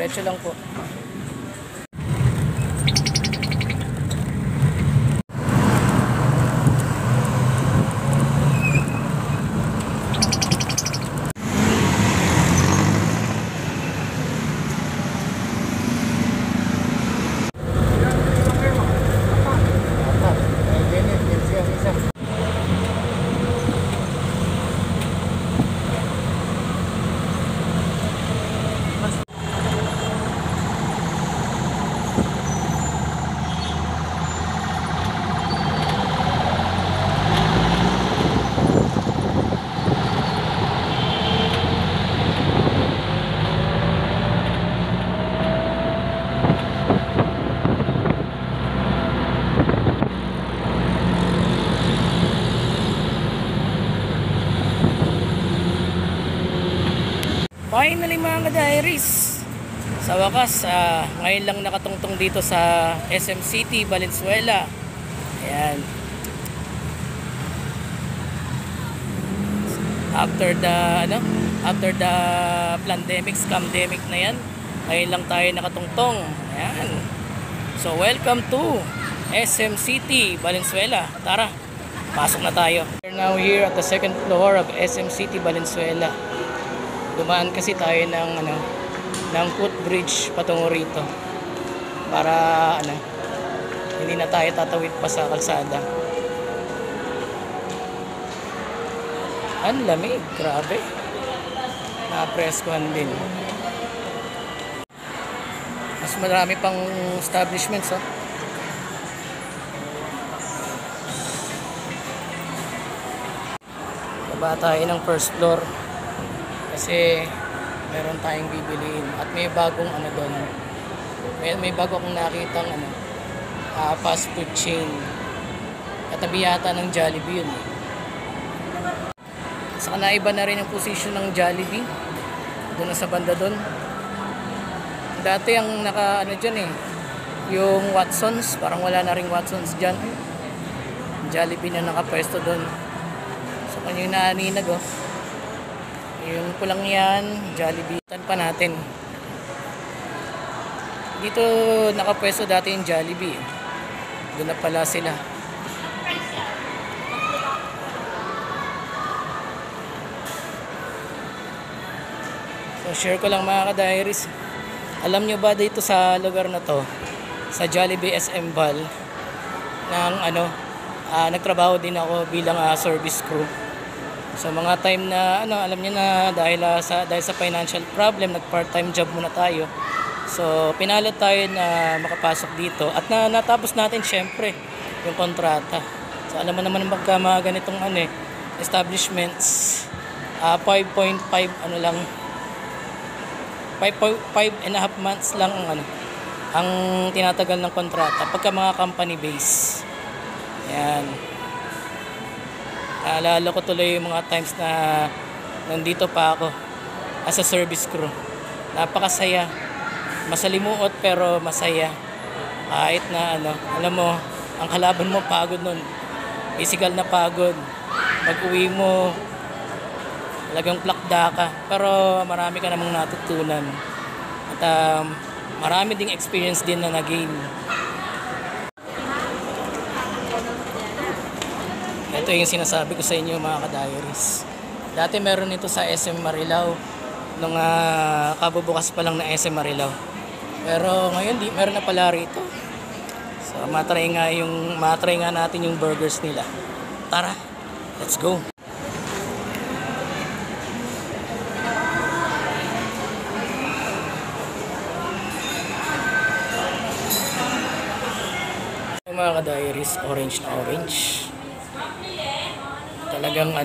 Diretso lang po. Finally mga ka-diaries, sa wakas, ngayon lang nakatungtong dito sa SM City, Valenzuela. Ayan. After the pandemic, scamdemic na yan, ngayon lang tayo nakatungtong. Ayan. So welcome to SM City, Valenzuela. Tara, pasok na tayo. We're now here at the second floor of SM City, Valenzuela. Dumaan kasi tayo ng footbridge patungo rito para hindi na tayo tatawid pa sa kalsada. Ang lamig, grabe. Na-preskuhan din. Mas marami pang establishments, oh. Baba tayo ng first floor kasi meron tayong bibiliin at may bagong doon. May bago akong nakitang fast food chain. Katabi yata ng Jollibee yun. Saka naiba na rin ang position ng Jollibee doon sa banda doon. Dati ang dyan yung Watsons, parang wala na ring Watsons dyan. Jollibee na nakapwesto doon. So kanya yung naaninag, oh. Yung pulang yan, Jollibee. Tan pa natin. Dito nakapwesto dati yung Jollibee. Doon na pala sila. So share ko lang mga ka-diaries. Alam nyo ba dito sa lugar na to, sa Jollibee SM Val, nagtrabaho din ako bilang service crew. So mga time na alam niyo na dahil sa financial problem, nag-part-time job muna tayo. So pinalad tayo na makapasok dito at natapos natin syempre yung kontrata. So alam mo naman magka mga ganitong establishments, 5.5 lang, 5.5 months lang ang tinatagal ng kontrata pagka mga company base. Yan. Naalala ko tuloy yung mga times na nandito pa ako as a service crew. Napakasaya. Masalimuot pero masaya. Kahit na alam mo, ang kalaban mo pagod nun. Physical na pagod. Pag-uwi mo, talagang plakda ka. Pero marami ka namang natutunan. At marami ding experience din na nag-gain. Ito yung sinasabi ko sa inyo mga ka-diaries. Dati meron ito sa SM Marilao. Nung kabubukas pa lang na SM Marilao. Pero ngayon meron na pala rito. So matry nga natin yung burgers nila. Tara, let's go. Mga ka-diaries, orange na orange. Talagang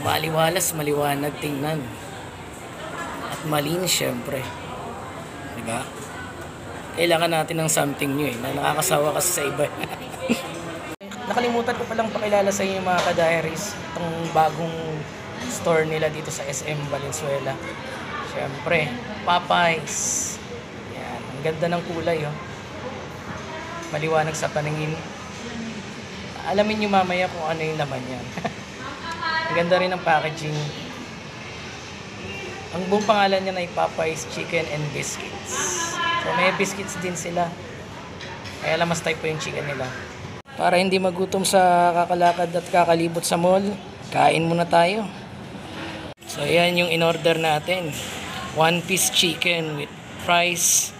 maliwalas, maliwanag tingnan. At malinis syempre. Diba? Kailangan natin ng something new na nakakasawa kasi sa iba. Nakalimutan ko palang pakilala sa inyo mga ka-diaries itong bagong store nila dito sa SM Valenzuela. Syempre, Popeyes. Yan, ang ganda ng kulay, oh. Maliwanag sa paningin. Alamin nyo mamaya kung ano yung laman yan. Ang ganda rin ng packaging. Ang buong pangalan niya ay Popeyes Chicken and Biscuits. So may biscuits din sila. Kaya lamas type po yung chicken nila. Para hindi magutom sa kakalakad at kakalibot sa mall, kain muna tayo. So yan yung in-order natin. 1-piece chicken with fries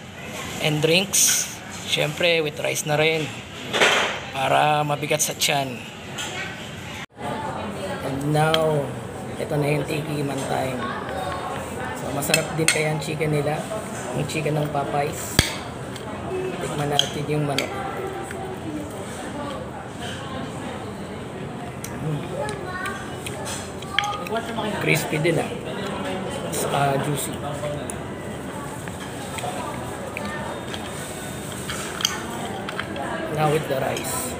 and drinks. Siyempre with rice na rin. Para mabigat sa tiyan. And now, ito na yung tikiman time. So masarap din kaya ang chicken nila. Yung chicken ng Popeyes. Tikman natin yung manok. Crispy din ah. Saka juicy. Now with the rice.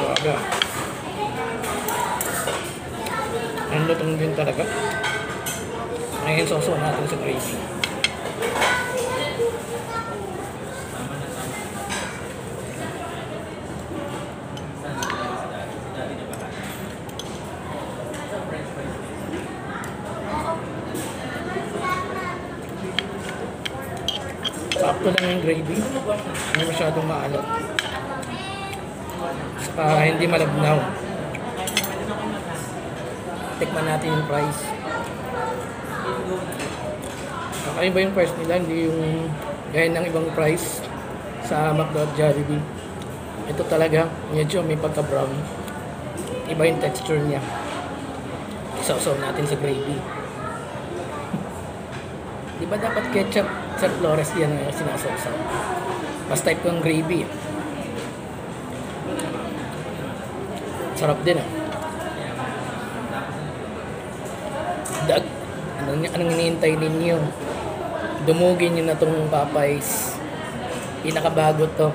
Grabe. Ang lutong din talaga. Ngayon sausaw natin sa gravy. Sakto lang yung gravy. Hindi masyadong maalat. Saka hindi malabnaw. Tikman natin yung fries. Kakaiba yung fries nila. Hindi yung gaya ng ibang fries sa McDo at Jollibee. Ito talaga, medyo may pagka-brown. Iba yung texture niya. Isawsaw natin sa gravy. Di ba dapat ketchup sa Flores yan ang sinasawsaw? Mas type kong gravy. Sarap din ah. Dag. Anong hinihintay ninyo? Dumugin nyo na itong Popeyes. Pinakabago to.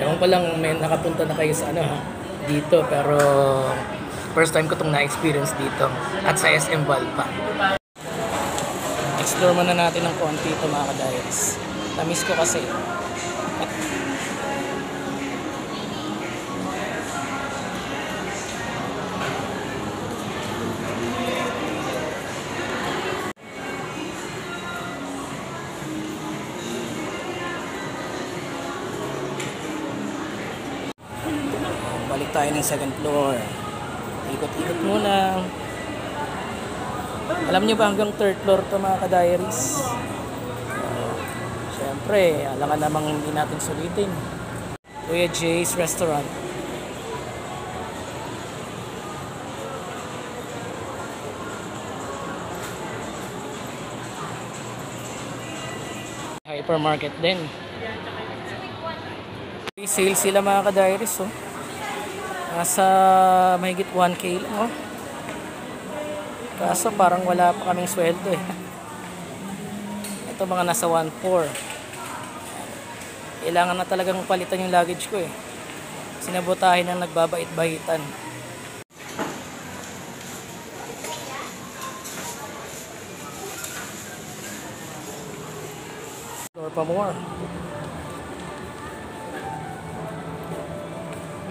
Ewan ko lang may nakapunta na kayo sa ano ha, dito. Pero first time ko itong na-experience dito. At sa SM Valpa. Explore muna natin ng konti ito mga ka-diaries. Tamis ko kasi. Balik tayo ng second floor. Ikot-ikot muna. Alam nyo ba hanggang third floor to mga ka-diaries? Siyempre, alangan namang hindi natin sulitin. Kuya Jay's Restaurant. Hypermarket din. Sale sila mga ka-diaries oh. Nasa mahigit 1K lang oh. Kaso parang wala pa kaming sweldo eh. Ito mga nasa 1.4. Kailangan na talagang palitan yung luggage ko eh. Sinabotahin ng nagbabait-bahitan. Or pa more.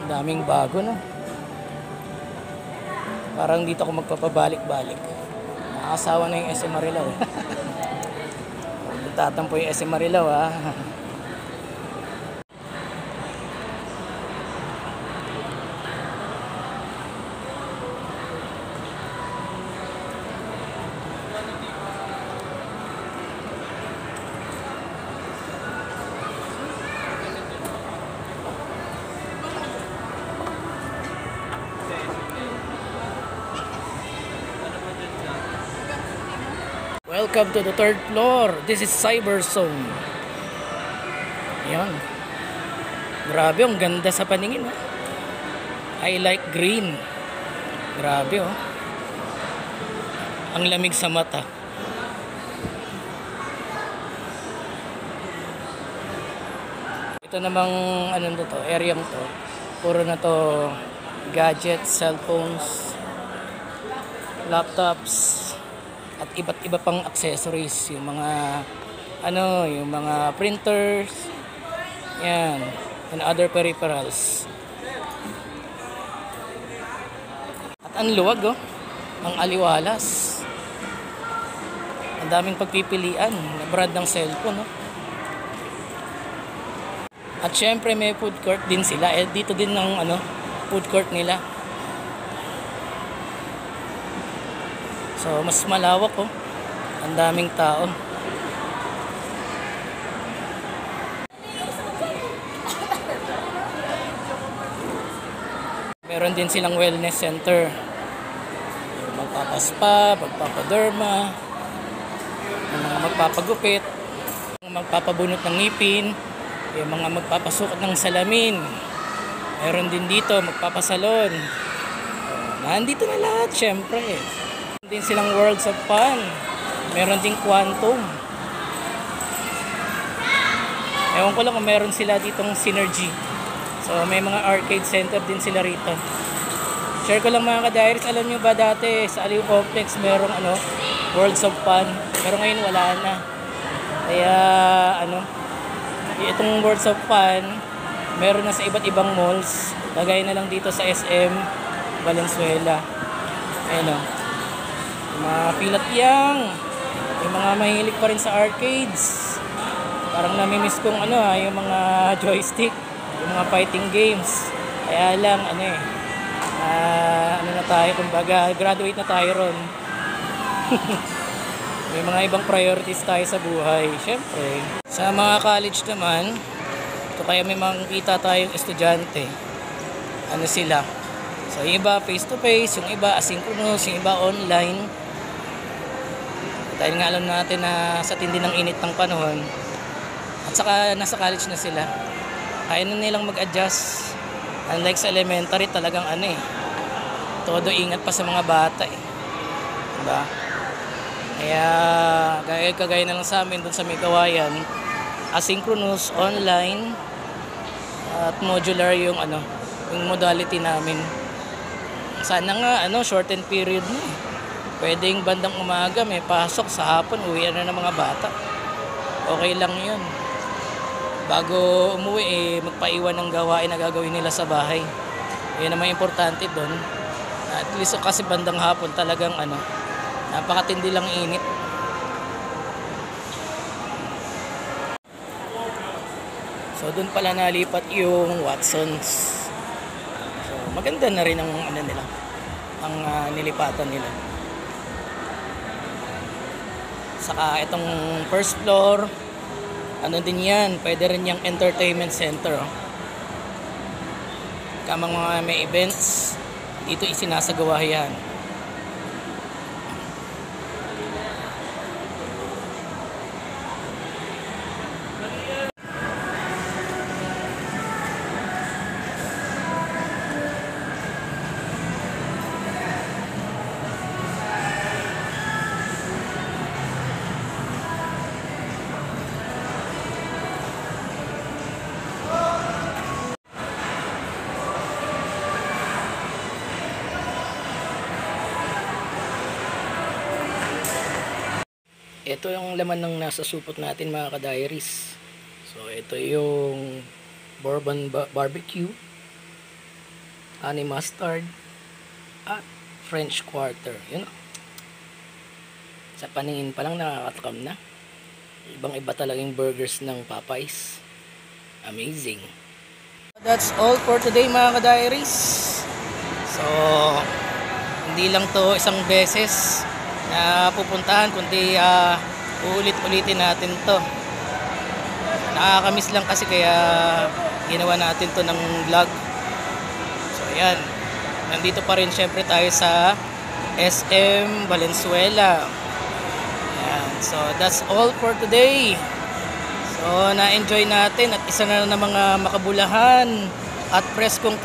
Daming bago no. Parang dito ako magpapabalik-balik. Nakakasawa na yung SM Marilao. Tatampo yung SM Marilao ha. Welcome to the third floor. This is Cyber Zone. Ayan. Grabe, ang ganda sa paningin. Oh. I like green. Grabe oh. Ang lamig sa mata. Ito namang ano to, area mo to. Puro na to gadgets, cellphones, laptops, at iba't iba pang accessories, yung mga yung mga printers, yan, and other peripherals. At ang luwag, ang aliwalas. Ang daming pagpipilian na brand ng cellphone, At syempre may food court din sila. Dito din ng food court nila. So mas malawak, ang daming tao. Meron din silang wellness center. Magpapaspa, magpapaderma, mga magpapagupit, mga magpapabunot ng ngipin, yung mga magpapasukat ng salamin. Meron din dito magpapasalon. Nandito na lahat, syempre. Meron din silang Worlds of Fun. Meron din Quantum. Ewan ko lang kung meron sila ditong Synergy. So may mga arcade center din sila rito. Share ko lang mga ka-diaries, alam nyo ba dati sa Aliw Complex merong Worlds of Fun, pero ngayon wala na. Kaya itong Worlds of Fun meron na sa iba't ibang malls, lagay na lang dito sa SM Valenzuela. Ayun yung mga pilatyang, yung mga mahilig pa rin sa arcades. Parang namimiss kong yung mga joystick, yung mga fighting games. Kaya lang na tayo, kumbaga graduate na tayo ron. May mga ibang priorities tayo sa buhay, syempre. Sa mga college naman, ito kaya may makikita tayong estudyante. Sila? So yung iba face to face, yung iba asynchronous, yung iba online. Dahil nga alam natin na sa tindi ng init ng panahon, at saka nasa college na sila, kaya na nilang mag-adjust. Unlike sa elementary, talagang todo ingat pa sa mga bata diba? Kaya kagaya na lang sa amin dun sa may Kawayan, asynchronous, online, at modular yung modality namin. Sana nga shortened period na. Pwedeng bandang umaga may pasok, sa hapon uwian na ng mga bata. Okay lang yun. Bago umuwi magpaiwan ng gawain na gagawin nila sa bahay. Yan naman importante doon. At least kasi bandang hapon talagang napakatindi lang init. So doon pala nalipat yung Watsons. So maganda na rin ang nila, ang nilipatan nila. Saka itong first floor, din yan, pwede rin yung entertainment center. Kamang mga may events, dito isinasagawa yan. Ito yung laman ng nasa supot natin mga ka-diaries. So ito yung bourbon barbecue, honey mustard, at French quarter. Yun. Sa paningin pa lang nakakatakam na. Ibang iba talaga yung burgers ng Popeyes. Amazing. That's all for today mga ka-diaries. So hindi lang to isang beses na pupuntahan, kundi ulit-ulitin natin to. Nakakamiss lang kasi kaya ginawa natin to ng vlog. So ayan, nandito pa rin syempre tayo sa SM Valenzuela. Ayan. So that's all for today. So na-enjoy natin at isa na ng mga makabulahan at preskong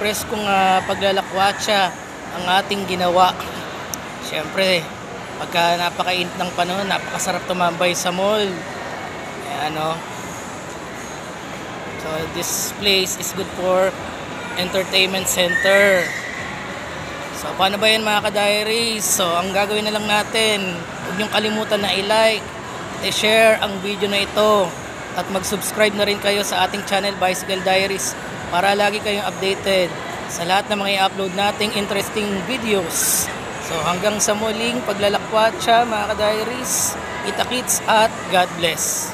paglalakwatsa ang ating ginawa. Syempre pagka napakainit ng panahon, napakasarap tumambay sa mall. Ayan, So this place is good for entertainment center. So paano ba yan mga ka-diaries? So ang gagawin na lang natin, huwag niyong kalimutan na i-like, i-share ang video na ito at mag-subscribe na rin kayo sa ating channel Bicycle Diaries para lagi kayong updated sa lahat ng mga i-upload nating interesting videos. So hanggang sa muling paglalakwatsa mga ka-diaries, kita-kits at God bless.